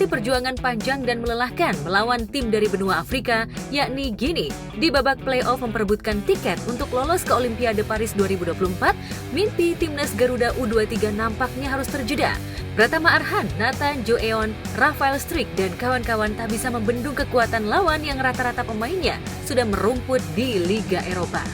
melewati perjuangan panjang dan melelahkan melawan tim dari benua Afrika, yakni Guinea, di babak playoff memperebutkan tiket untuk lolos ke Olimpiade Paris 2024, mimpi timnas Garuda U23 nampaknya harus terjeda. Pratama Arhan, Nathan Joeon, Rafael Struijk, dan kawan-kawan tak bisa membendung kekuatan lawan yang rata-rata pemainnya sudah merumput di Liga Eropa.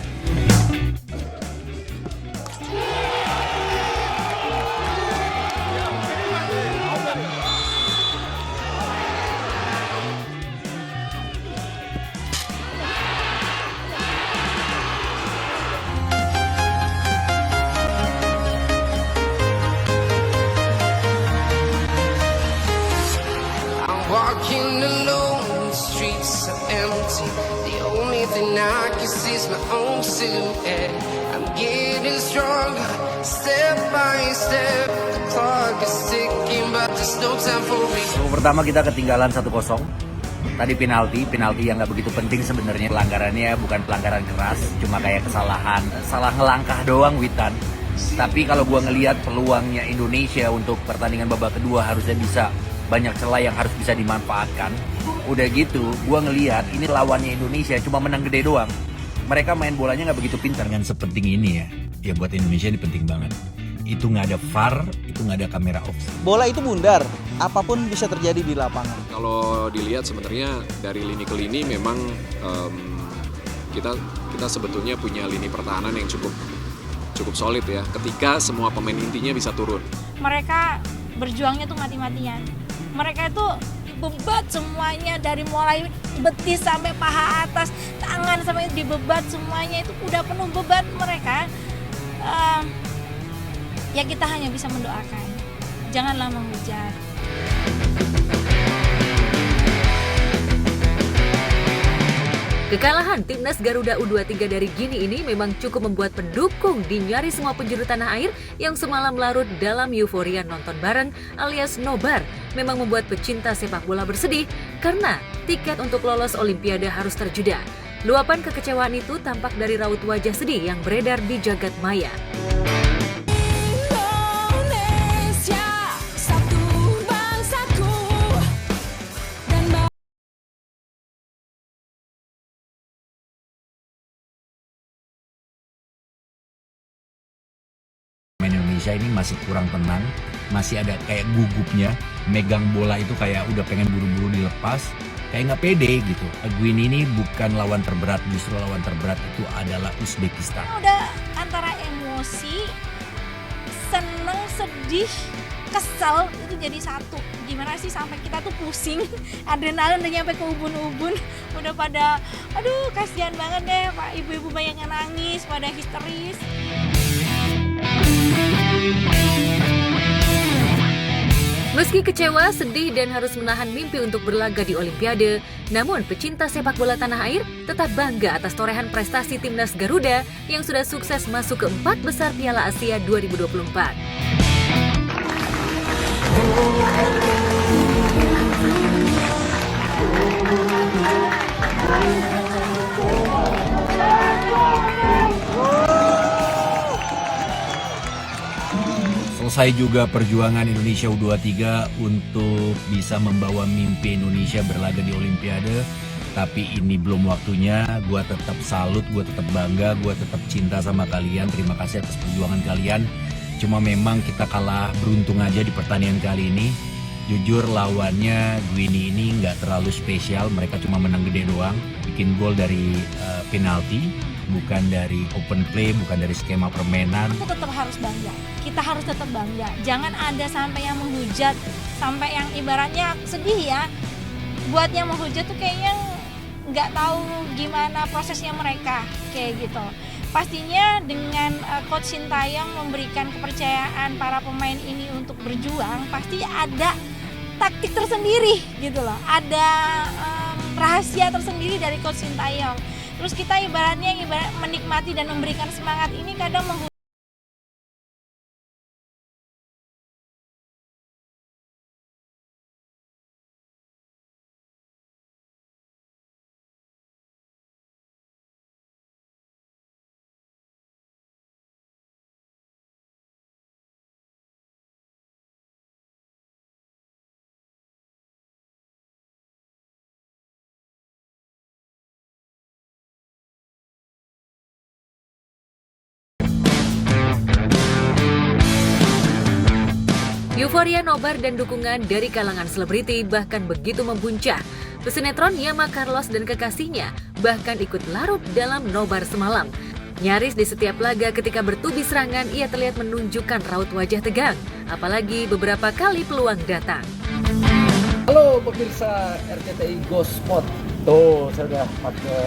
Walking alone, the streets are empty. The only thing I can see is my own silhouette. I'm getting stronger, step by step. The clock is ticking, but there's no time for me. Pertama kita ketinggalan 1-0. Tadi penalti yang nggak begitu penting sebenarnya. Pelanggarannya bukan pelanggaran keras, cuma kayak kesalahan, salah ngelangkah doang Witan. Tapi kalau gua ngelihat peluangnya Indonesia untuk pertandingan babak kedua harusnya bisa banyak celah yang harus bisa dimanfaatkan. Udah gitu, gua ngelihat ini lawannya Indonesia cuma menang gede doang. Mereka main bolanya nggak begitu pintar. Dengan sepenting ini ya buat Indonesia ini penting banget. Itu nggak ada VAR, itu nggak ada kamera offside. Bola itu bundar, apapun bisa terjadi di lapangan. Kalau dilihat sebenarnya dari lini ke lini memang kita sebetulnya punya lini pertahanan yang cukup solid ya. Ketika semua pemain intinya bisa turun. Mereka berjuangnya tuh mati-matian. Mereka itu dibebat semuanya dari mulai betis sampai paha atas, tangan sampai dibebat semuanya itu udah penuh beban mereka. Ya kita hanya bisa mendoakan. Janganlah menghujat. Kekalahan timnas Garuda U23 dari Guinea ini memang cukup membuat pendukung di nyaris semua penjuru tanah air yang semalam larut dalam euforia nonton bareng alias nobar memang membuat pecinta sepak bola bersedih karena tiket untuk lolos Olimpiade harus terjeda. Luapan kekecewaan itu tampak dari raut wajah sedih yang beredar di jagat maya. Indonesia ini masih kurang tenang, masih ada kayak gugupnya, megang bola itu kayak udah pengen buru-buru dilepas, kayak nggak pede gitu. Guinea ini bukan lawan terberat, justru lawan terberat itu adalah Uzbekistan. Udah antara emosi, seneng, sedih, kesel itu jadi satu. Gimana sih sampai kita tuh pusing, adrenalin udah nyampe ke ubun-ubun, udah pada, aduh kasihan banget deh Pak, ibu-ibu banyak yang nangis, pada histeris. Meski kecewa, sedih, dan harus menahan mimpi untuk berlaga di Olimpiade, namun pecinta sepak bola tanah air tetap bangga atas torehan prestasi timnas Garuda yang sudah sukses masuk ke 4 besar Piala Asia 2024. Selesai juga perjuangan Indonesia U23 untuk bisa membawa mimpi Indonesia berlaga di Olimpiade. Tapi ini belum waktunya. Gua tetap salut, gua tetap bangga, gua tetap cinta sama kalian. Terima kasih atas perjuangan kalian. Cuma memang kita kalah beruntung aja di pertandingan kali ini. Jujur lawannya Guinea ini nggak terlalu spesial. Mereka cuma menang gede doang. Bikin gol dari penalti. Bukan dari open play, bukan dari skema permainan. Aku tetap harus bangga. Kita harus tetap bangga. Jangan ada sampai yang menghujat, sampai yang ibaratnya sedih ya. Buat yang menghujat tuh kayaknya nggak tahu gimana prosesnya mereka kayak gitu. Pastinya dengan Coach Sintayong memberikan kepercayaan para pemain ini untuk berjuang, pasti ada taktik tersendiri gitu loh. Ada rahasia tersendiri dari Coach Sintayong. Terus kita ibaratnya menikmati dan memberikan semangat ini kadang Euforia nobar dan dukungan dari kalangan selebriti bahkan begitu membuncah. Pesinetron Yama Carlos dan kekasihnya bahkan ikut larut dalam nobar semalam. Nyaris di setiap laga ketika bertubi serangan ia terlihat menunjukkan raut wajah tegang, apalagi beberapa kali peluang datang. Halo pemirsa RCTI Go Spot. Tuh, saya udah pakai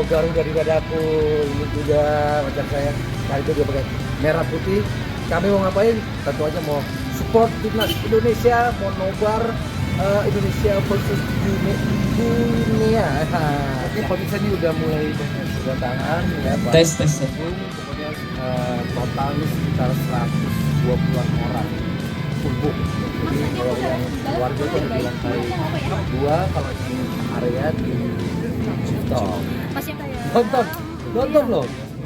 Garuda di dadaku. Ini juga pacar saya. Nah itu dia pakai merah putih. Kami mau ngapain? Tentu aja mau support timnas Indonesia, mau nobar Indonesia versus Guinea. Oke, pemirsa ini udah mulai sudah tangan ya Pak. Tes. Kemudian totalnya sekitar 120-an orang. Full. Jadi kalau yang keluarga itu di lantai 2, kalau di area di Citok.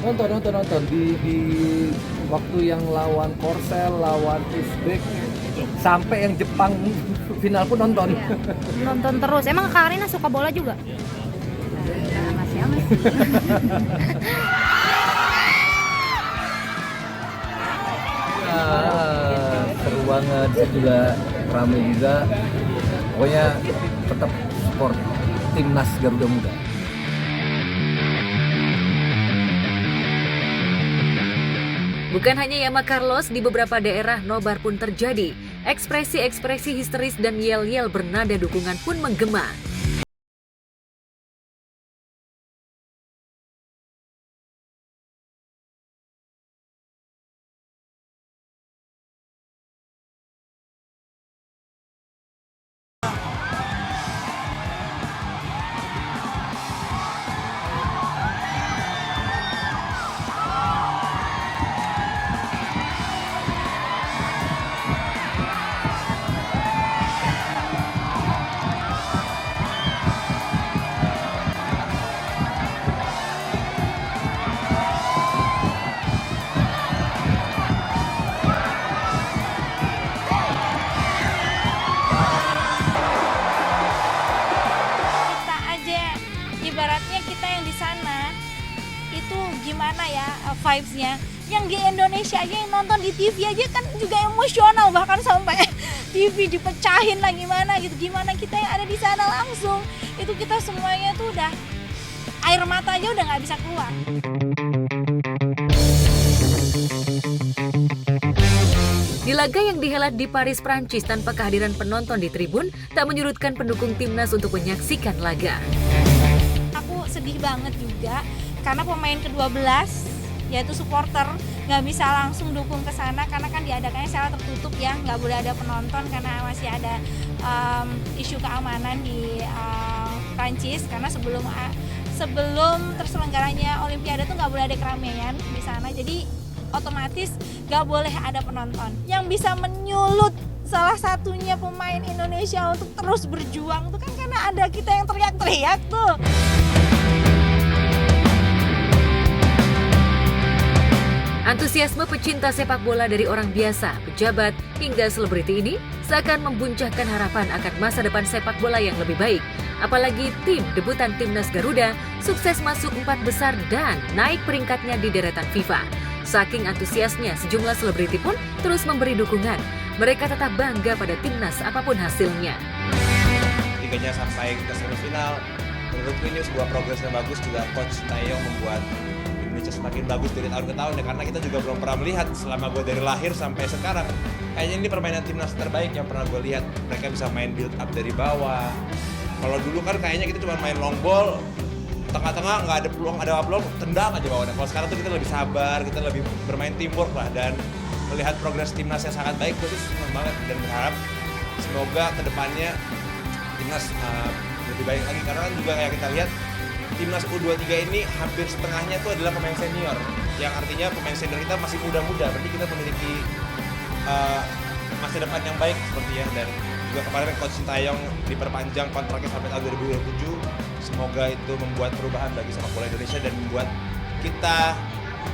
Nonton di waktu yang lawan Korsel, lawan Uzbek, sampai yang Jepang final pun nonton. Nonton terus. Emang Kak Arina suka bola juga? Masih amat. Seru banget, saya juga ramai juga. Pokoknya tetap support timnas Garuda Muda. Bukan hanya Yama Carlos, di beberapa daerah nobar pun terjadi. Ekspresi-ekspresi histeris dan yel-yel bernada dukungan pun menggema. Ibaratnya kita yang di sana itu gimana ya vibes-nya, yang di Indonesia aja yang nonton di TV aja kan juga emosional, bahkan sampai TV dipecahin lah gimana kita yang ada di sana langsung itu kita semuanya tuh udah air mata aja udah nggak bisa keluar. Di laga yang dihelat di Paris, Prancis tanpa kehadiran penonton di tribun tak menyurutkan pendukung timnas untuk menyaksikan laga. Aku sedih banget juga karena pemain ke-12 yaitu supporter nggak bisa langsung dukung ke sana karena kan diadakannya secara tertutup ya, nggak boleh ada penonton karena masih ada isu keamanan di Prancis karena sebelum terselenggaranya Olimpiade tuh nggak boleh ada keramaian di sana, jadi otomatis nggak boleh ada penonton. Yang bisa menyulut salah satunya pemain Indonesia untuk terus berjuang tuh kan karena ada kita yang teriak-teriak tuh. Antusiasme pecinta sepak bola dari orang biasa, pejabat, hingga selebriti ini seakan membuncahkan harapan akan masa depan sepak bola yang lebih baik. Apalagi tim debutan timnas Garuda sukses masuk 4 besar dan naik peringkatnya di deretan FIFA. Saking antusiasnya, sejumlah selebriti pun terus memberi dukungan. Mereka tetap bangga pada timnas apapun hasilnya. Tiganya sampai ke semifinal, menurutku ini sebuah progres yang bagus. Juga Coach Taeyong membuat Indonesia semakin bagus dari tahun ke tahun ya, karena kita juga belum pernah melihat selama gue dari lahir sampai sekarang. Kayaknya ini permainan timnas terbaik yang pernah gue lihat. Mereka bisa main build up dari bawah. Kalau dulu kan kayaknya kita cuma main long ball, tengah-tengah nggak ada peluang, tendang aja bawahnya. Kalau sekarang tuh kita lebih sabar, kita lebih bermain teamwork lah, dan melihat progres timnas yang sangat baik, gue tuh senang banget dan berharap semoga kedepannya timnas lebih baik lagi, karena kan juga kayak kita lihat timnas U23 ini hampir setengahnya itu adalah pemain senior, yang artinya pemain senior kita masih muda-muda, berarti kita memiliki masa depan yang baik seperti ya. Dan juga kemarin Coach Taeyong diperpanjang kontraknya sampai tahun 2027. Semoga itu membuat perubahan bagi sepak bola Indonesia dan membuat kita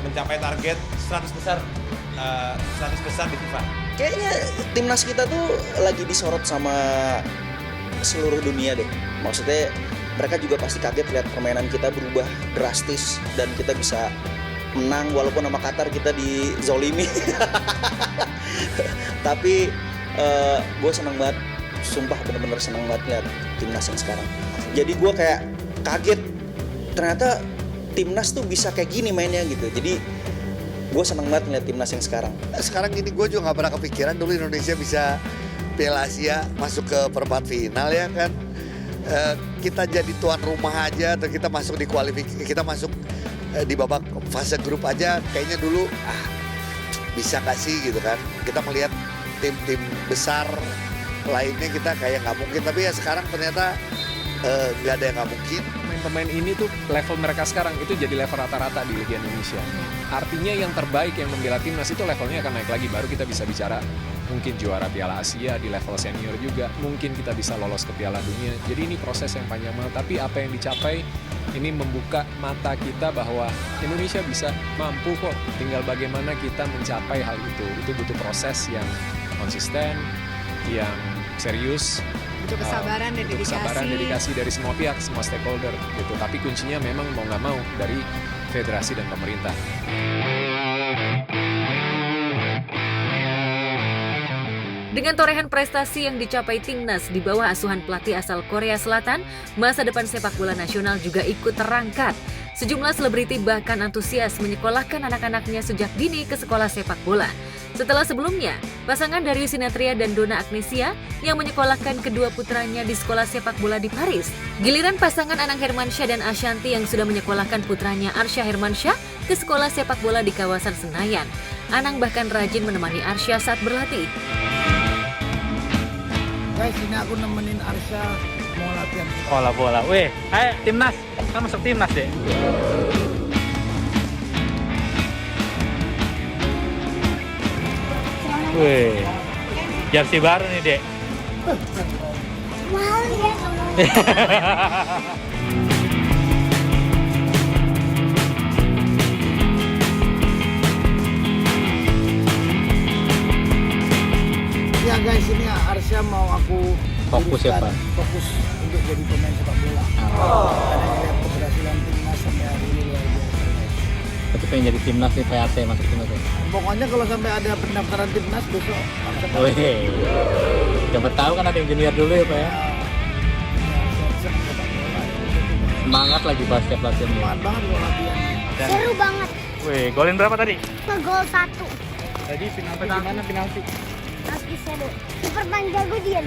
mencapai target 100 besar di FIFA. Kayaknya timnas kita tuh lagi disorot sama seluruh dunia deh. Maksudnya mereka juga pasti kaget lihat permainan kita berubah drastis dan kita bisa menang walaupun sama Qatar kita dizolimi. Tapi gue seneng banget, sumpah bener-bener seneng banget lihat timnas yang sekarang. Jadi gue kayak kaget, ternyata timnas tuh bisa kayak gini mainnya gitu. Jadi gue seneng banget ngeliat timnas yang sekarang. Sekarang gini gue juga gak pernah kepikiran dulu Indonesia bisa Piala Asia masuk ke perempat final ya kan. Kita jadi tuan rumah aja atau kita masuk di kualifikasi, kita masuk di babak fase grup aja kayaknya dulu bisa gak sih gitu kan. Kita melihat tim-tim besar lainnya kita kayak gak mungkin, tapi ya sekarang ternyata gak ada yang gak mungkin. Pemain ini tuh level mereka sekarang itu jadi level rata-rata di Liga Indonesia. Artinya yang terbaik yang membela timnas itu levelnya akan naik lagi, baru kita bisa bicara mungkin juara Piala Asia di level senior juga, mungkin kita bisa lolos ke Piala Dunia. Jadi ini proses yang panjang banget, tapi apa yang dicapai ini membuka mata kita bahwa Indonesia bisa mampu kok, tinggal bagaimana kita mencapai hal itu. Itu butuh proses yang konsisten, yang serius, butuh kesabaran dan dedikasi. Kesabaran, dedikasi dari semua pihak, semua stakeholder gitu. Tapi kuncinya memang mau nggak mau dari federasi dan pemerintah. Dengan torehan prestasi yang dicapai timnas di bawah asuhan pelatih asal Korea Selatan, masa depan sepak bola nasional juga ikut terangkat. Sejumlah selebriti bahkan antusias menyekolahkan anak-anaknya sejak dini ke sekolah sepak bola. Setelah sebelumnya, pasangan Darius Sinathrya dan Donna Agnesia yang menyekolahkan kedua putranya di sekolah sepak bola di Paris. Giliran pasangan Anang Hermansyah dan Ashanti yang sudah menyekolahkan putranya Arsya Hermansyah ke sekolah sepak bola di kawasan Senayan. Anang bahkan rajin menemani Arsya saat berlatih. Guys, ini aku nemenin Arsya mau latihan bola. Weh, ayo timnas, kan masuk timnas deh. Weh, jersey baru nih dek. Mahal ya. Ya guys, ini Arsya mau aku fokus ya Pak? Fokus untuk jadi pemain sepak bola. Karena lihat keberhasilan timnas sampai hari ini luar biasa. Tapi pengen jadi timnas nih, PAT masuk timnas ya? Pokoknya kalau sampai ada pendaftaran timnas besok Arsya. Wih, siapa tahu kan ada yang junior dulu ya Pak ya? Semangat lagi basket latihan. Semangat banget kalau latihan. Seru banget. Wih, golin berapa tadi? Gol 1. Tadi penalti gimana penalti? Asli seru. Kiper paling jago dia.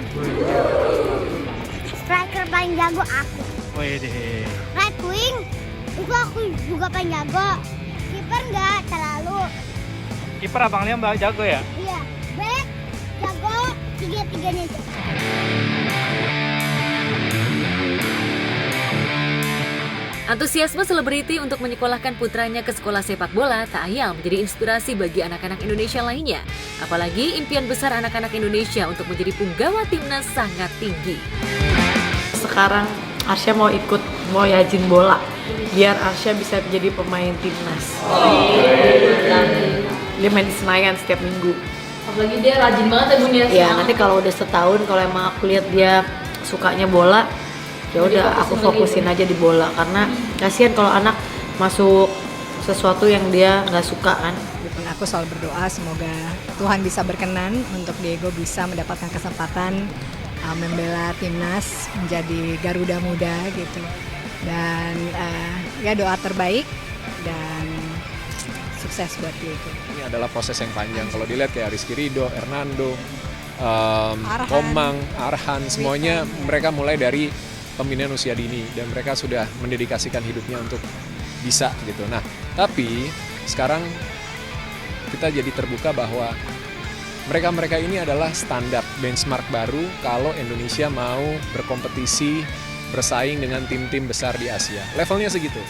Striker paling jago aku. Wih deh. Right wing itu aku juga paling jago. Kiper enggak terlalu. Kiper Abang Liam jago ya? Iya. Back jago, tiga-tiganya jago. Antusiasme selebriti untuk menyekolahkan putranya ke sekolah sepak bola tak ayal menjadi inspirasi bagi anak-anak Indonesia lainnya. Apalagi impian besar anak-anak Indonesia untuk menjadi punggawa timnas sangat tinggi. Sekarang Arsya mau yajin bola biar Arsya bisa menjadi pemain timnas. Dia main di Senayan setiap minggu. Apalagi dia rajin banget ya Bun ya. Ya nanti kalau udah setahun, kalau emang aku lihat dia sukanya bola, ya udah aku fokusin aja di bola, karena kasihan kalau anak masuk sesuatu yang dia nggak suka kan. Aku selalu berdoa semoga Tuhan bisa berkenan untuk Diego bisa mendapatkan kesempatan membela timnas menjadi Garuda Muda gitu. Dan ya doa terbaik dan sukses buat Diego. Ini adalah proses yang panjang. Kalau dilihat kayak Rizky Ridho, Hernando, Arhan, Komang, Arhan, semuanya mereka mulai dari pembinaan usia dini dan mereka sudah mendedikasikan hidupnya untuk bisa gitu. Nah, tapi sekarang kita jadi terbuka bahwa mereka-mereka ini adalah standar benchmark baru kalau Indonesia mau berkompetisi bersaing dengan tim-tim besar di Asia. Levelnya segitu.